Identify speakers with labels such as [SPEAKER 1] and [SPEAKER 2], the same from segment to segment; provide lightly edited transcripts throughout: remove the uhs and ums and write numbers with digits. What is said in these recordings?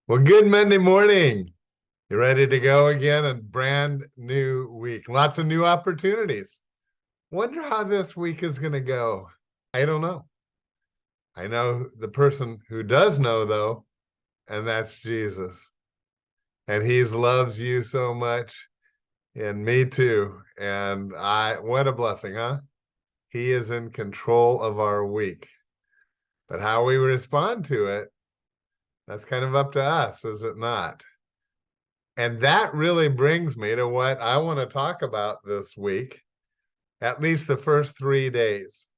[SPEAKER 1] Well, good Monday morning. You ready to go again? A brand new week. Lots of new opportunities. Wonder how this week is going to go. I don't know. I know the person who does know, though, and that's Jesus. And he loves you so much, and me too. And what a blessing, huh? He is in control of our week. But how we respond to it, that's kind of up to us, is it not? And that really brings me to what I want to talk about this week, at least the first 3 days.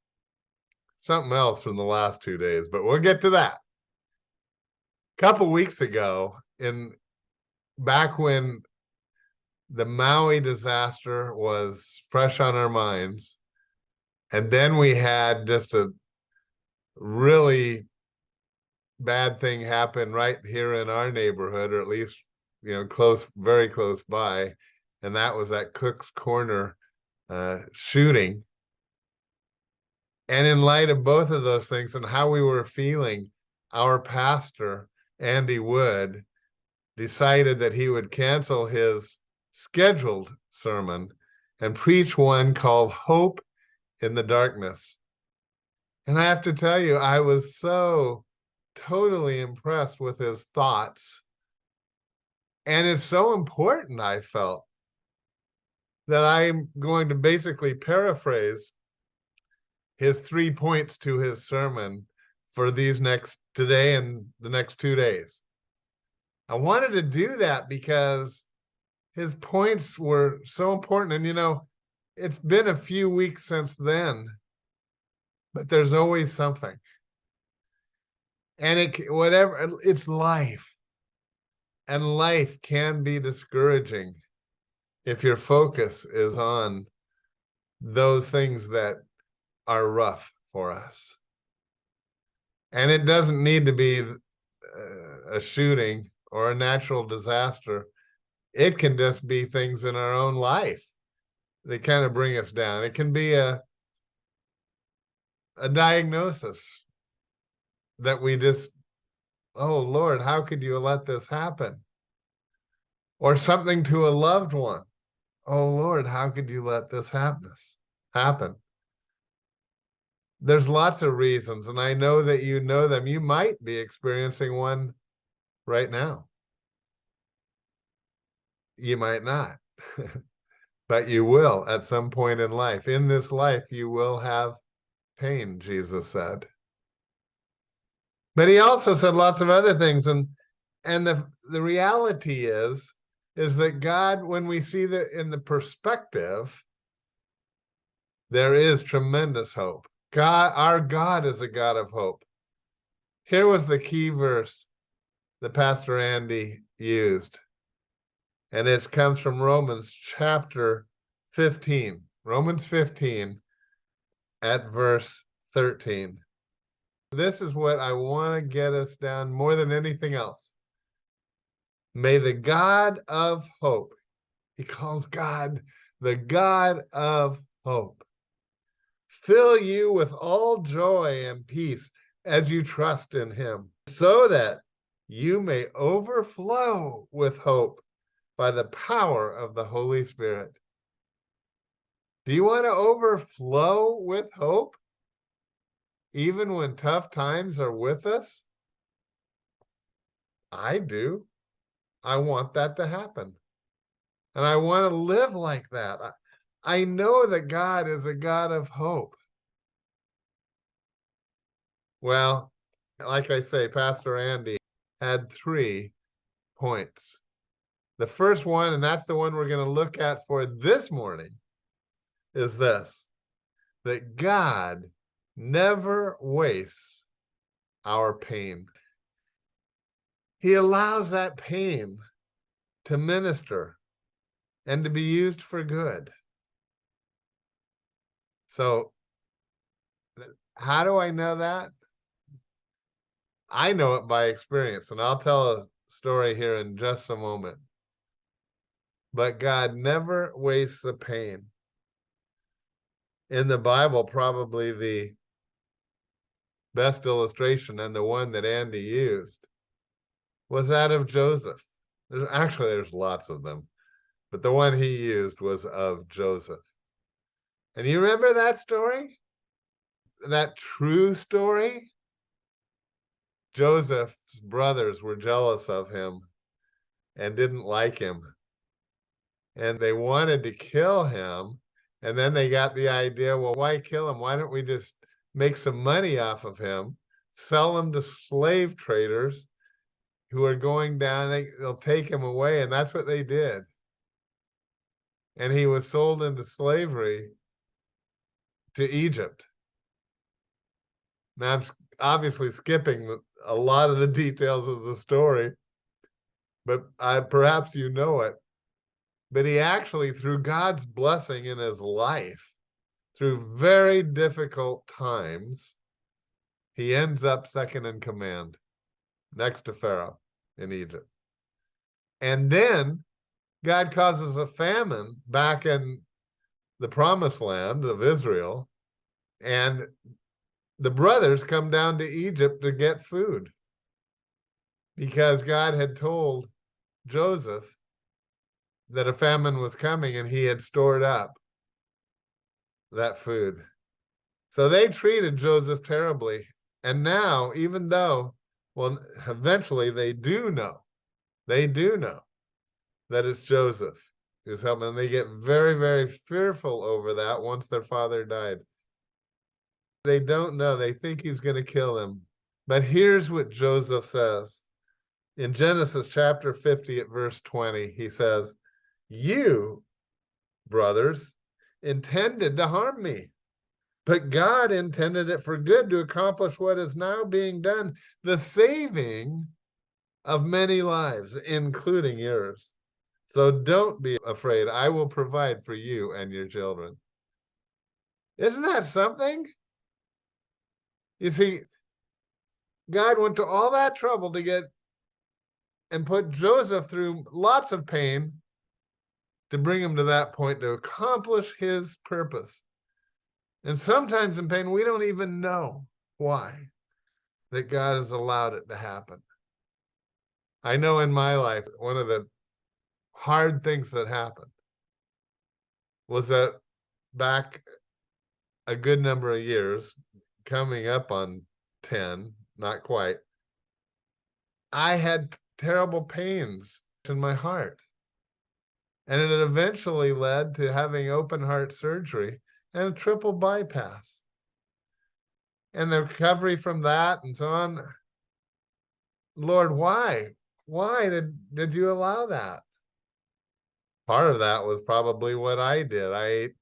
[SPEAKER 1] Something else from the last 2 days, but we'll get to that. A couple weeks ago, back when the Maui disaster was fresh on our minds, and then we had just a really bad thing happen right here in our neighborhood, or at least very close by, and that was that Cook's Corner shooting. And in light of both of those things and how we were feeling, our pastor, Andy Wood, decided that he would cancel his scheduled sermon and preach one called Hope in the Darkness. And I have to tell you, I was so totally impressed with his thoughts. And it's so important, I felt, that I'm going to basically paraphrase his 3 points to his sermon for today and the next 2 days. I wanted to do that because his points were so important. And it's been a few weeks since then, but there's always something. And it's life. And life can be discouraging if your focus is on those things that are rough for us. And it doesn't need to be a shooting or a natural disaster. It can just be things in our own life that kind of bring us down. It can be a diagnosis that we just, oh Lord, how could you let this happen? Or something to a loved one. Oh Lord, how could you let this happen? There's lots of reasons, and I know that you know them. You might be experiencing one right now. You might not, but you will at some point in life. In this life, you will have pain, Jesus said. But he also said lots of other things, and the reality is that God, when we see that in the perspective, there is tremendous hope. Our God is a God of hope. Here was the key verse that Pastor Andy used. And it comes from Romans chapter 15. Romans 15 at verse 13. This is what I want to get us down more than anything else. May the God of hope, he calls God the God of hope, fill you with all joy and peace as you trust in him, so that you may overflow with hope by the power of the Holy Spirit. Do you want to overflow with hope, even when tough times are with us? I do. I want that to happen. And I want to live like that. I know that God is a God of hope. Well, like I say, Pastor Andy had 3 points. The first one, and that's the one we're going to look at for this morning, is this: that God never wastes our pain. He allows that pain to minister and to be used for good. So, how do I know that? I know it by experience, and I'll tell a story here in just a moment. But God never wastes the pain. In the Bible, probably the best illustration, and the one that Andy used, was that of Joseph. There's lots of them, but the one he used was of Joseph. And you remember that story? That true story? Joseph's brothers were jealous of him and didn't like him. And they wanted to kill him. And then they got the idea, well, why kill him? Why don't we just make some money off of him, sell him to slave traders who are going down, they'll take him away. And that's what they did. And he was sold into slavery to Egypt. Now, I'm obviously skipping a lot of the details of the story, but perhaps you know it. But he actually, through God's blessing in his life, through very difficult times, he ends up second in command, next to Pharaoh in Egypt. And then God causes a famine back in the promised land of Israel, and the brothers come down to Egypt to get food because God had told Joseph that a famine was coming and he had stored up that food. So they treated Joseph terribly. And now, even though, well, eventually they do know that it's Joseph who's helping. And they get very, very fearful over that once their father died. They don't know. They think he's going to kill him. But here's what Joseph says. In Genesis chapter 50 at verse 20, he says, "You, brothers, intended to harm me, but God intended it for good to accomplish what is now being done, the saving of many lives, including yours. So don't be afraid. I will provide for you and your children." Isn't that something? You see, God went to all that trouble to get and put Joseph through lots of pain to bring him to that point to accomplish his purpose. And sometimes in pain, we don't even know why that God has allowed it to happen. I know in my life, one of the hard things that happened was that back a good number of years, coming up on 10, not quite, I had terrible pains in my heart. And it eventually led to having open heart surgery and a triple bypass. And the recovery from that and so on. Lord, why? Why did you allow that? Part of that was probably what I did. I ate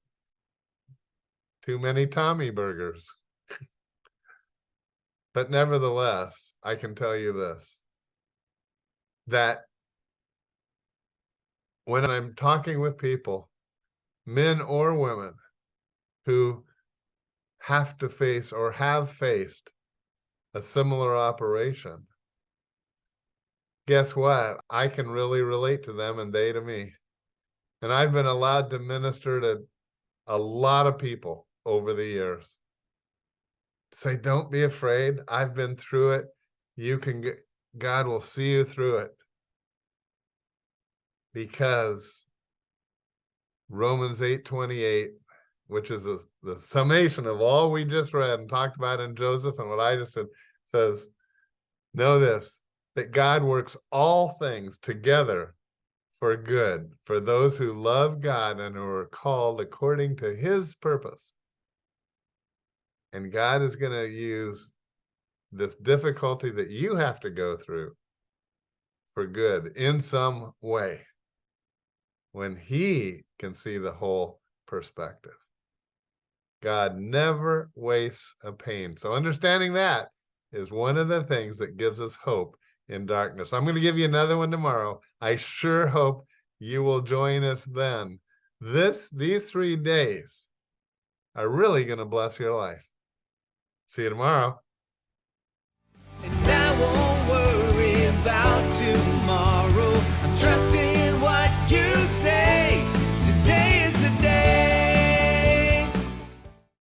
[SPEAKER 1] too many Tommy burgers. But nevertheless, I can tell you this, that when I'm talking with people, men or women, who have to face or have faced a similar operation, guess what? I can really relate to them and they to me. And I've been allowed to minister to a lot of people over the years. Say, don't be afraid. I've been through it. You can get, God will see you through it. Because Romans 8:28, which is the summation of all we just read and talked about in Joseph and what I just said, says, know this, that God works all things together for good, for those who love God and who are called according to his purpose. And God is going to use this difficulty that you have to go through for good in some way, when he can see the whole perspective. God never wastes a pain. So understanding that is one of the things that gives us hope in darkness. I'm going to give you another one tomorrow. I sure hope you will join us then. These 3 days are really going to bless your life. See you tomorrow.
[SPEAKER 2] And I won't worry about tomorrow.